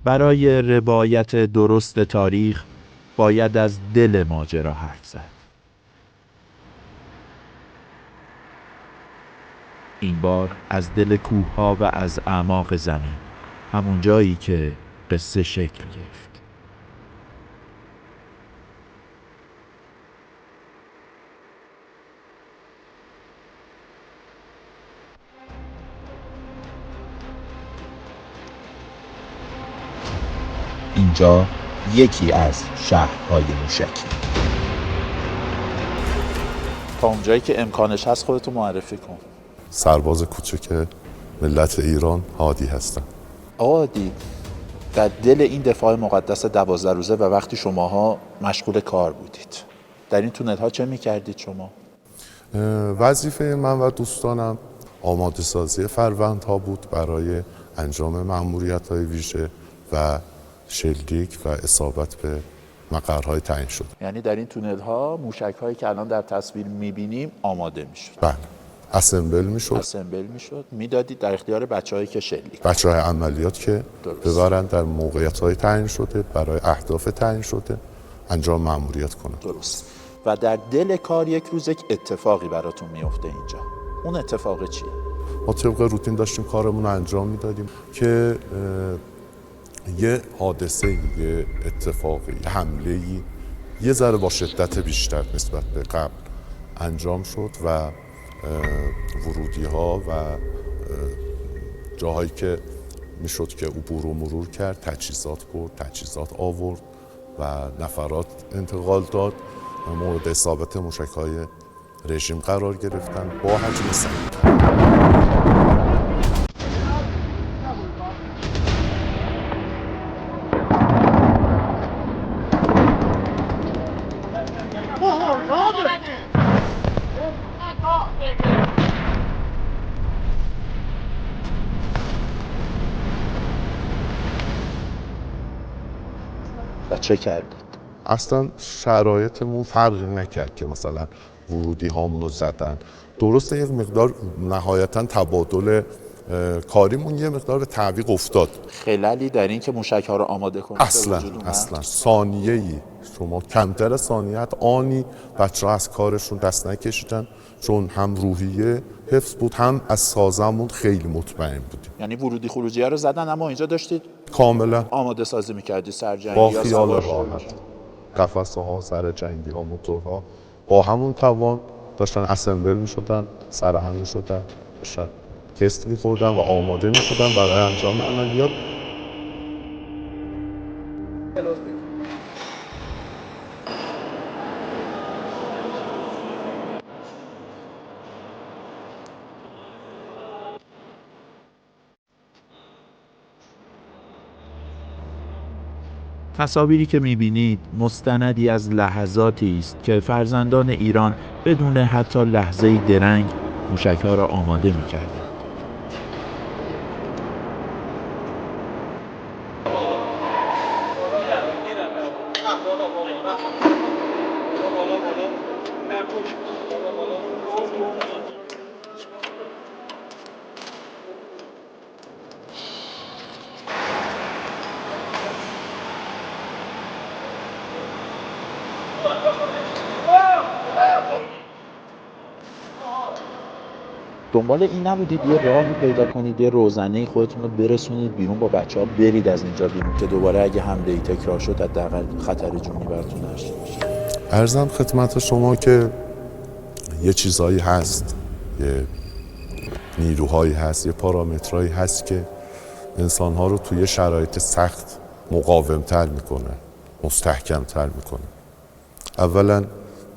برای روایت درست تاریخ باید از دل ماجرا حرف زد. این بار از دل کوه‌ها و از اعماق زمین، همون جایی که قصه شکل گرفت. اینجا یکی از شهرهای موشکی. تا اونجایی که امکانش هست خودتو معرفی کن. سرباز کوچک ملت ایران، هادی هستم. آقا هادی، در دل این دفاع مقدس 12 روزه و وقتی شماها مشغول کار بودید، در این تونل ها چه میکردید شما؟ وظیفه من و دوستانم آماده سازی فروندها بود برای انجام مأموریت‌های ویژه و شلیک و اصابت به مقرهای تعیین شده. یعنی در این تونل ها موشک هایی که الان در تصویر میبینیم آماده میشد. بله، اسمبل میشد میدادید در اختیار بچه‌هایی که شلیک، بچه‌های عملیات که ببرن در موقعیت‌های تعیین شده برای اهداف تعیین شده انجام مأموریت کنن. درست. و در دل کار یک روز یک اتفاقی براتون میفته اینجا. اون اتفاق چیه؟ ما طبق روتین داشتیم کارمون رو انجام میدادیم که یه حادثه، یه اتفاقی، یه حمله‌ای یه ذره با شدت بیشتر نسبت به قبل انجام شد و ورودی‌ها و جاهایی که میشد که عبور و مرور کرد، تجهیزات برد، تجهیزات آورد و نفرات انتقال داد، مورد اصابت موشک‌های رژیم قرار گرفتن با حجم سنگین. و چه کردید؟ اصلا شرایطمون فرقی نکرد که مثلا ورودی هامونو زدن. درسته یک مقدار نهایتا تبادل کاریمون یه مقدار به تعویق افتاد. خلالی در این که موشک ها رو آماده کنید اصلا ثانیه‌ای، شما کمتر از ثانیه آنی بچه‌ها از کارشون دست نکشیدن، چون هم روحیه حفظ بود هم از سازمون خیلی مطمئن بودیم. یعنی ورودی خروجی ها رو زدن اما اینجا داشتید کاملا آماده سازی میکردی، سرجنگی با یا خیال سوار راحت، قفسه ها، سر جنگی ها، موتورها با همون توان داشتن اسمبل میشدن، سرهم میشدن، داشتن تست میخوردن و آماده میشدن برای انجام عملیات. تصاویری که می‌بینید مستندی از لحظاتی است که فرزندان ایران بدون حتی لحظه‌ای درنگ موشک‌ها را آماده می‌کردند. دنبال این نبودید یه راهی پیدا کنید، یه روزنه خودتون رو برسونید بیرون، با بچه‌ها برید از اینجا بیرون که دوباره اگه حمله‌ای تکرار شد حداقل خطر جونی براتون نشه باشه؟ عرضم خدمت شما که یه چیزایی هست، یه نیروهایی هست، یه پارامترهایی هست که انسان‌ها رو توی شرایط سخت مقاوم‌تر میکنه، مستحکم‌تر میکنه. اولا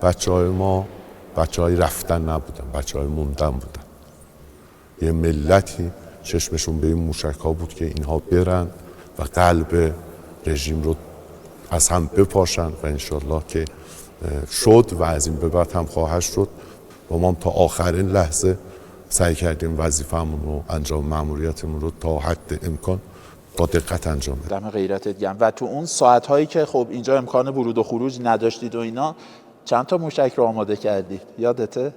بچه‌های ما بچه‌های رفتن نبودن، بچه‌های موندن بودن. یه ملتی چشمشون به این موشک‌ها بود که اینها برن و قلب رژیم رو از هم بپاشن و انشالله که شد و از این به بعد هم خواهد شد. و ما تا آخرین لحظه سعی کردیم وظیفه‌مون رو انجام، مأموریتمون رو تا حد امکان با دقت انجام بدیم. دم غیرتت گرم. و تو اون ساعت‌هایی که خب اینجا امکان ورود و خروج نداشتید و اینا، چند تا موشک رو آماده کردید؟ یادته؟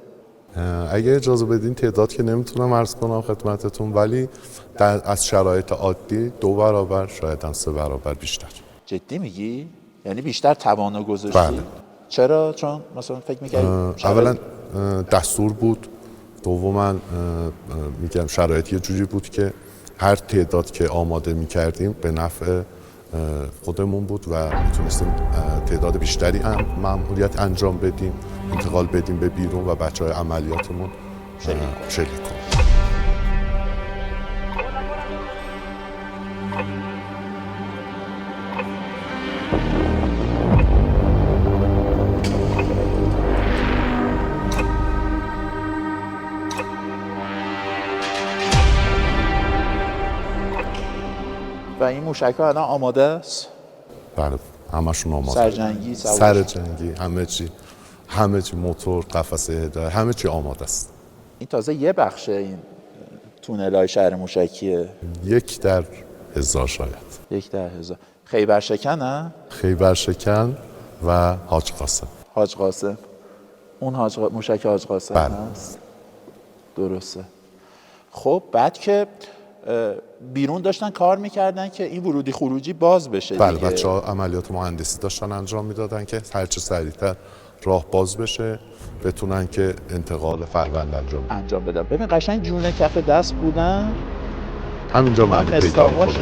اگه اجازه بدین تعداد که نمیتونم عرض کنم خدمتتون، ولی از شرایط عادی 2 برابر شاید هم 3 برابر بیشتر. جدی میگی؟ یعنی بیشتر توانا گذاشتی؟ بله. چرا؟ چون مثلا فکر می‌کردی اولا دستور بود، دوما میگم شرایط یه جوری بود که هر تعداد که آماده میکردیم به نفع خودمون بود و میتونستیم تعداد بیشتری هم مأموریت انجام بدیم، انتقال بدیم به بیرون و بچه‌های عملیاتمون شریک کنیم. و این موشک‌ها الان آماده است؟ بله، همشون آماده. سرجنگی، سرجنگی، همه چی موتور، قفسه هدایت، همه چی آماده است. این تازه یه بخش این تونل‌های شهر موشکیه. 1 در 1000 شاید. 1 در 1000. خیبرشکن ها؟ خیبرشکن و حاج قاسم. حاج قاسم. اون موشک حاج قاسم هست. درسته. خب بعد که بیرون داشتن کار میکردن که این ورودی خروجی باز بشه. بله، بچه‌ها عملیات مهندسی داشتن انجام میدادن که هرچه سریعتر راه باز بشه، بتونن که انتقال فروند انجام بدن. ببین قشنگ جون کف دست بودن، همینجا معنی پیدا میکنه.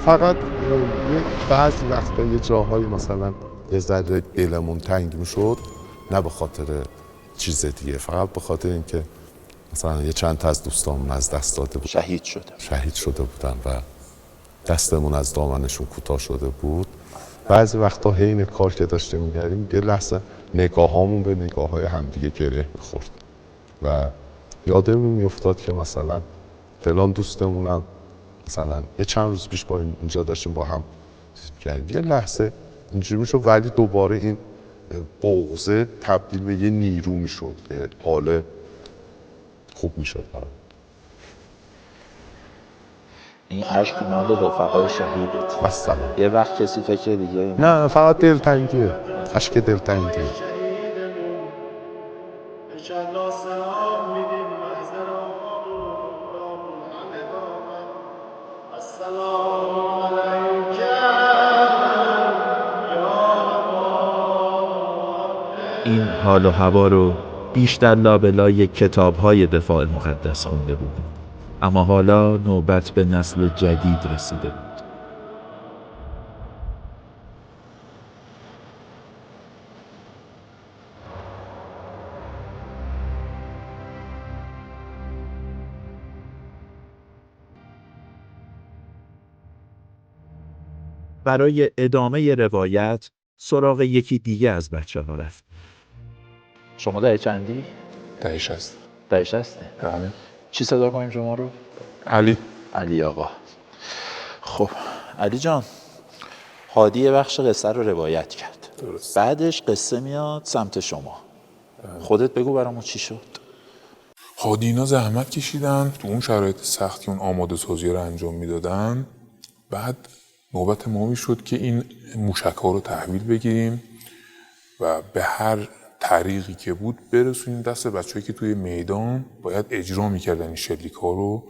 فقط بعضی وقتا یه جاهایی مثلا یه ذره دلمون تنگ میشد، نه به خاطر چیز دیگه، فقط به خاطر اینکه مثلا یه چند تا از دوستامون از دست داده بود، شهید شده بودن و دستمون از دامنشون کوتاه شده بود. بعضی وقتا حین کار که داشتیم می‌کردیم یه لحظه نگاهامون به نگاه‌های همدیگه گره می‌خورد و یادمون میافتاد که مثلا فلان دوستمونم مثلا یه چند روز پیش با اینجا داشتیم با هم کردیم، یه لحظه اینجوری میشد، ولی دوباره این بغضه تبدیل به یه نیرو میشد، یه حال خوب میشد. این عشق مال رفقای شهیدت. مثلا یه وقت کسی فکر دیگه نه، فقط دلتنگیه، عشق دلتنگیه. این حال و هوا رو بیشتر لابلای کتاب‌های دفاع مقدس خونده بودم، اما حالا نوبت به نسل جدید رسیده بود. برای ادامه روایت سراغ یکی دیگه از بچه‌ها رفت. شما دهه چندی؟ دهه 60. دهه 60؟ بله. چی صدا کنیم شما رو؟ علی آقا. خب علی جان، هادی یه بخش قصه رو روایت کرد. درست. بعدش قصه میاد سمت شما. خودت بگو برامون چی شد؟ هادی اینا زحمت کشیدن تو اون شرایط سخت که اون آماده سازی رو انجام میدادن. بعد نوبت ما میشد که این موشک‌ها رو تحویل بگیریم و به هر طریقی که بود برسونیم دست بچه‌ای که توی میدان باید اجرا میکردن این شلیک‌ها رو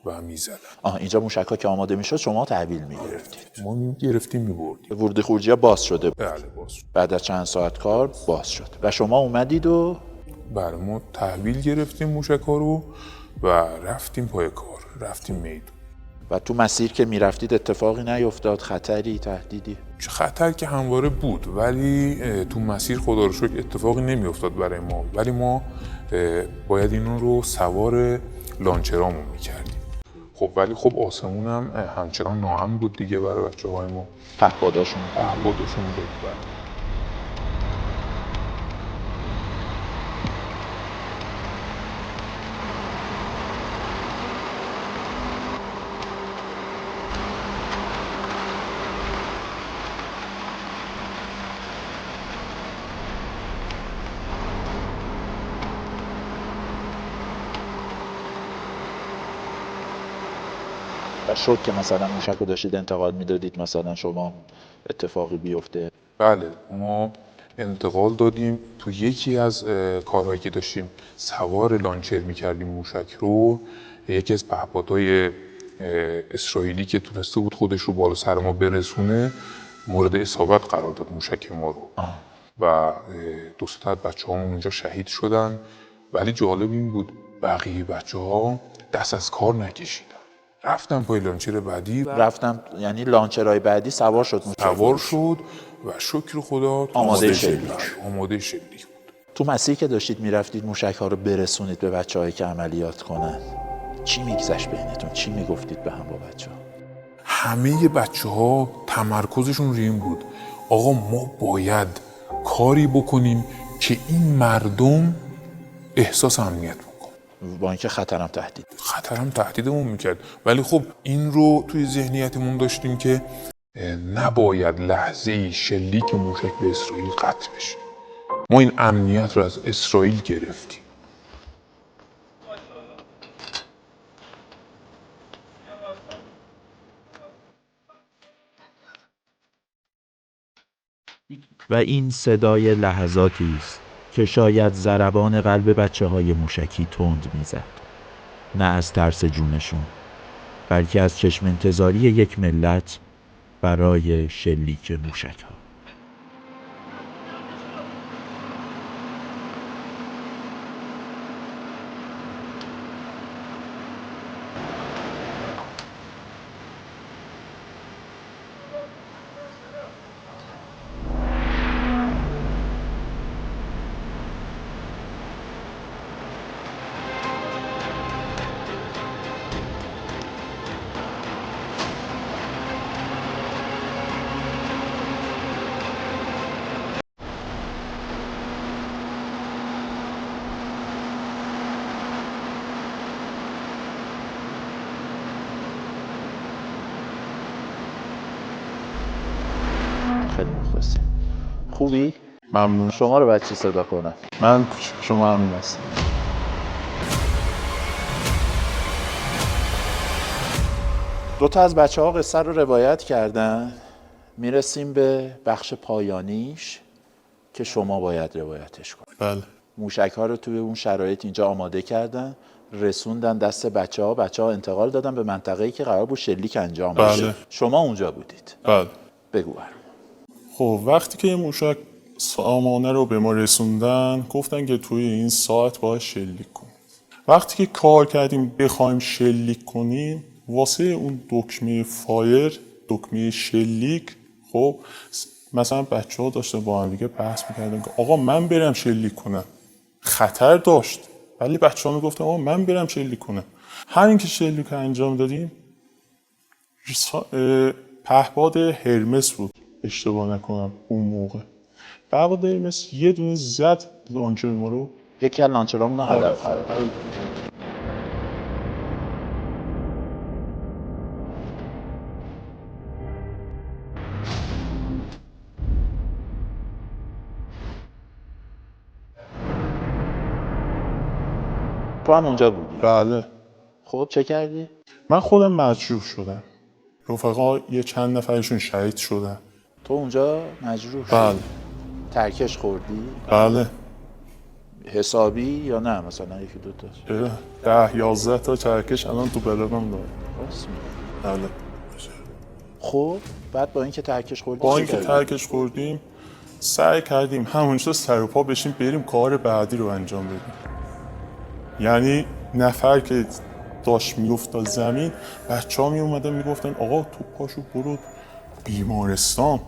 و میزدن. اینجا موشک‌ها که آماده میشد شما تحویل میگرفتید؟ ما گرفتیم میبردیم. ورودی خروجی‌ها باز شده بود؟ بله باز شد. بعد از چند ساعت کار باز شد و شما اومدید و بله ما تحویل گرفتیم موشک‌ها رو و رفتیم پای کار، رفتیم میدان. و تو مسیر که میرفتید اتفاقی نیفتاد؟ خطری، تهدیدی؟ خطر که همواره بود، ولی تو مسیر خدا رو شکر اتفاقی نمیافتاد برای ما، ولی ما باید اینو رو سوار لانچرامون میکردیم. خب ولی خب آسمون هم همچنان ناامن بود دیگه برای بچه‌های ما. پهپاداشون بود. و شد که مثلا موشک رو داشتید انتقال میدادید مثلا شما اتفاقی بیفته؟ بله، ما انتقال دادیم تو یکی از کارهایی که داشتیم سوار لانچر میکردیم موشک رو، یکی از پهپادهای اسرائیلی که تونسته بود خودش رو بالا سر ما برسونه مورد اصابت قرار داد موشک ما رو و دو تا از بچه‌هامون اونجا شهید شدن. ولی جالب این بود بقیه بچه‌ها دست از کار نکشیدن، رفتن پای لانچر بعدی، یعنی لانچرهای بعدی سوار شد موشک، سوار شد و شکر خدا آماده شلیک. آماده شلیک بود. تو مسیری که داشتید میرفتید موشک ها رو برسونید به بچه‌هایی که عملیات کنن، چی میگذشت بینتون؟ چی میگفتید به هم با بچه‌ها؟ همه بچه‌ها تمرکزشون روی این بود آقا ما باید کاری بکنیم که این مردم احساس امنیت بکنن. با اینکه خطرم تهدیدمون میکرد، ولی خب این رو توی ذهنیتمون داشتیم که نباید لحظه شلیک موشک به اسرائیل قطع بشه. ما این امنیت رو از اسرائیل گرفتیم. و این صدای لحظاتی است که شاید ضربان قلب بچه‌های موشکی تند میزد، نه از ترس جونشون، بلکه از چشم انتظاری یک ملت برای شلیک موشک‌ها. خیلی مخلصی. خوبی؟ ممنون. شما رو باید چی صدا کنم؟ من شما همین هستم. دو تا از بچه‌ها قصه رو روایت کردن، میرسیم به بخش پایانیش که شما باید روایتش کنید. بله. موشک‌ها رو توی اون شرایط اینجا آماده کردن، رسوندن دست بچه‌ها انتقال دادن به منطقه‌ای که قرار بود شلیک انجام بشه. بله. شما اونجا بودید. بله. بگو برام. خب وقتی که این موشک سامانه رو به ما رسوندن گفتن که توی این ساعت باید شلیک کنیم. وقتی که کار کردیم بخوایم شلیک کنیم، واسه اون دکمه فایر، دکمه شلیک، خب مثلا بچه‌ها داشتن با هم دیگه بحث می‌کردن که آقا من برم شلیک کنم. خطر داشت ولی بچه‌ها میگفتن آقا من برم شلیک کنم. همین که شلیک انجام دادیم، پهپاد هرمس بود اشتباه نکنم اون موقع. پهپاد هرمس یه دونه زد لانچر ما رو. یکی از لانچرامون رو هدف قرار داد. تو هم اونجا بودی؟ بله. خب چه کردی؟ من خودم مجروح شدم. رفقا یه چند نفرشون شهید شدن. تو اونجا مجروح شدی؟ بله. ترکش خوردی؟ بله. حسابی یا نه مثلا یکی دو تا؟ 10-11 تا چرکش الان تو بلغم داره. راست میگی؟ بله. خب بعد با اینکه ترکش خوردی با چی اینکه کردی؟ ترکش خوردیم سعی کردیم همونجا سر و پا بشیم بریم کار بعدی رو انجام بدیم. یعنی نفر که داشت میافتاد زمین، بچه‌ها می اومدن میگفتن آقا تو پاشو برو بیمارستان،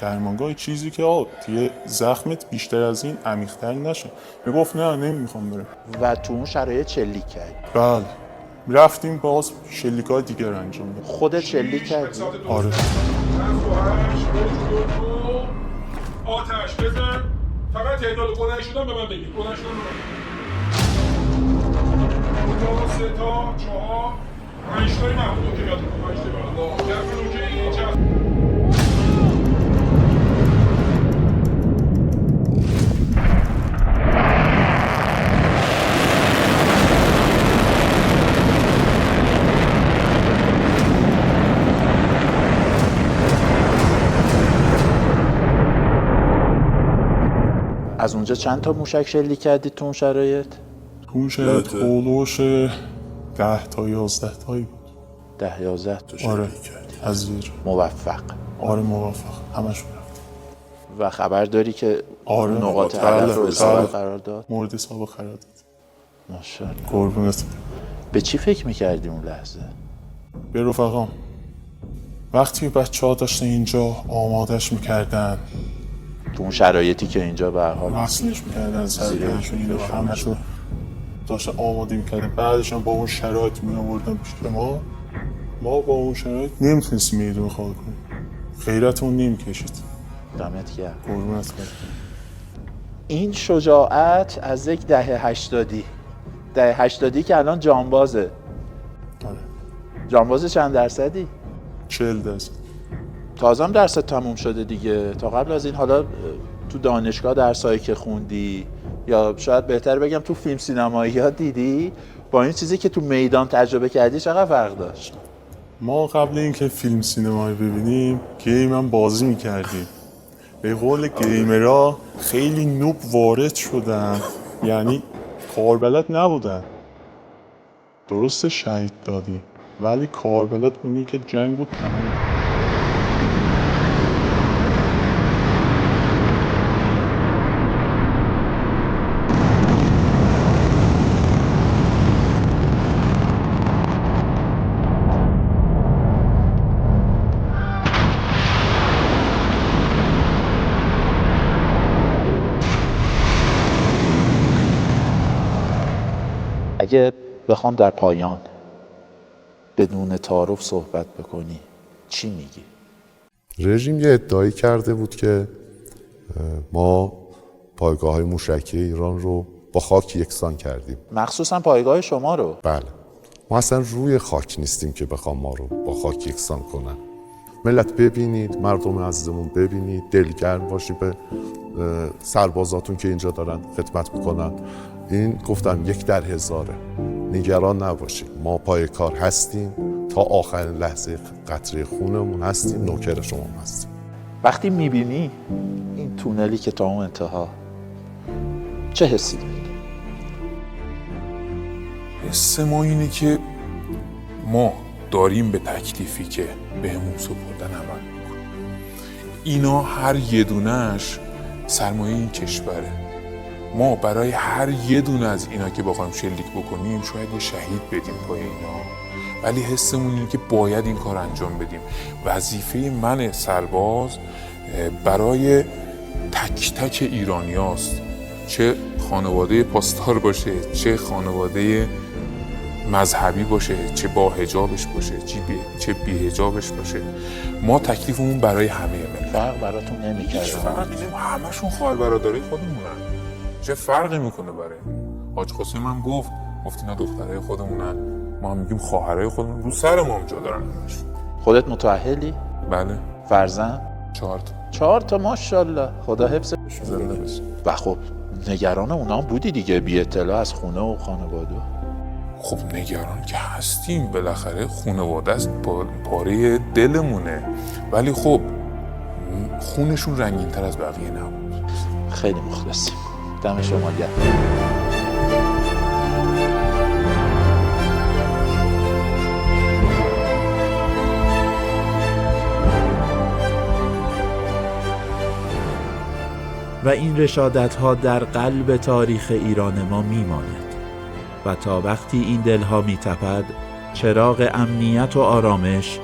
درمانگاه، چیزی که دیگه زخمت بیشتر از این عمیق‌تر نشه. میگفت نه نمیخوام برم. و تو اون شرایط شلیک کردی؟ بله. رفتیم باز شلیک‌های دیگر رو انجام دادیم. خودت شلیک کردی؟ آره. آتش بزن، فقط تعداد بلند شدن به من بگید. بلند شدن به من. 2 تا 3 تا 4 5 تا محمود که یاد کنم 5 تا الله گفتم که اینجا از اونجا چند تا موشک شلیک کردید تو اون شرایط؟ تو اون شرایط هولوش 10 تا 11 تایی بود. 10-11 تا آره از یه جا. موفق. آره موفق همشون رفت. و خبر داری که آره نقاط هدف رو اصابه قرار داد؟ مورد اصابه قرار داد. ماشاءالله. قربونت. به چی فکر میکردی اون لحظه؟ به رفقام وقتی بچه‌ها داشتن اینجا آمادش میکردن، تو اون شرایطی که اینجا به هر حال وصلش میکردن سرگرشون اینو همشون داشتن آماده میکردن، بعدش هم با اون شرایط میآوردن پیش ما با اون شرایط نمیتونستیم میدون خال کنیم، خیرتمون نمیکشید. دمت گرم. قربونت برم. این شجاعت از یک دهه 80 که الان جانبازه. آره جانباز چند درصدی؟ 40%. تازه هم درست تموم شده دیگه. تا قبل از این حالا تو دانشگاه درسایی که خوندی یا شاید بهتر بگم تو فیلم سینمایی ها دیدی با این چیزی که تو میدان تجربه کردی چقدر فرق داشت؟ ما قبل اینکه فیلم سینمایی ببینیم گیم هم بازی میکردیم. به قول گیمرها خیلی نوب وارد شدن، یعنی کاربلد نبودن. درسته شهید دادی ولی کاربلد اونی که جنگ بود تمام. اگه بخوام در پایان بدون تعارف صحبت بکنی چی میگی؟ رژیم یه ادعایی کرده بود که ما پایگاه‌های موشکی ایران رو با خاک یکسان کردیم. مخصوصا پایگاه شما رو. بله. ما اصلا روی خاک نیستیم که بخوام ما رو با خاک یکسان کنن. ملت ببینید، مردم عزیزمون ببینید، دلگرم باشید به سربازاتون که اینجا دارن خدمت میکنن. این گفتم 1 در 1000. نگران نباشید، ما پای کار هستیم، تا آخرین لحظه قطره خونمون هستیم، نوکر شما هستیم. وقتی میبینی این تونلی که تا اون انتها چه حسی داری؟ حس ما اینه که ما داریم به تکلیفی که بهمون سپردن عمل میکنیم. اینا هر یه دونش سرمایه این کشوره. ما برای هر یه دونه از اینا که بخوایم شلیک بکنیم شاید یه شهید بدیم پای اینا، ولی حسمون اینه که باید این کار انجام بدیم. وظیفه من سرباز برای تک تک ایرانی هاست، چه خانواده پاسدار باشه، چه خانواده مذهبی باشه، چه با حجابش باشه، چه بی حجابش باشه. ما تکلیفمون برای همه ملت. فرق براتون نمی‌کنه. همشون خواهر برادرای خودمونن. چه فرقی میکنه برای حاج قاسم هم گفت اینا دخترای خودمونن، ما هم میگیم خواهرای خودمون، رو سر ما هم جا دارن همشون. خودت متأهلی؟ بله. فرزند؟ 4 تا. 4 تا ماشاءالله. خدا حفظش زنده بشه. و خب نگران اونا هم بودی دیگه، بی اطلاع از خونه و خانواده. خب نگران که هستیم، بالاخره خانواده است، پاره دلمونه، ولی خب خونشون رنگین تر از بقیه نبود. خیلی مخلصیم. دم شما گرم. و این رشادت‌ها در قلب تاریخ ایران ما میماند و تا وقتی این دلها میتپد چراغ امنیت و آرامش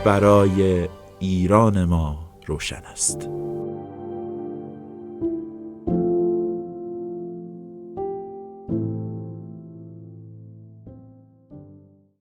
برای ایران ما روشن است.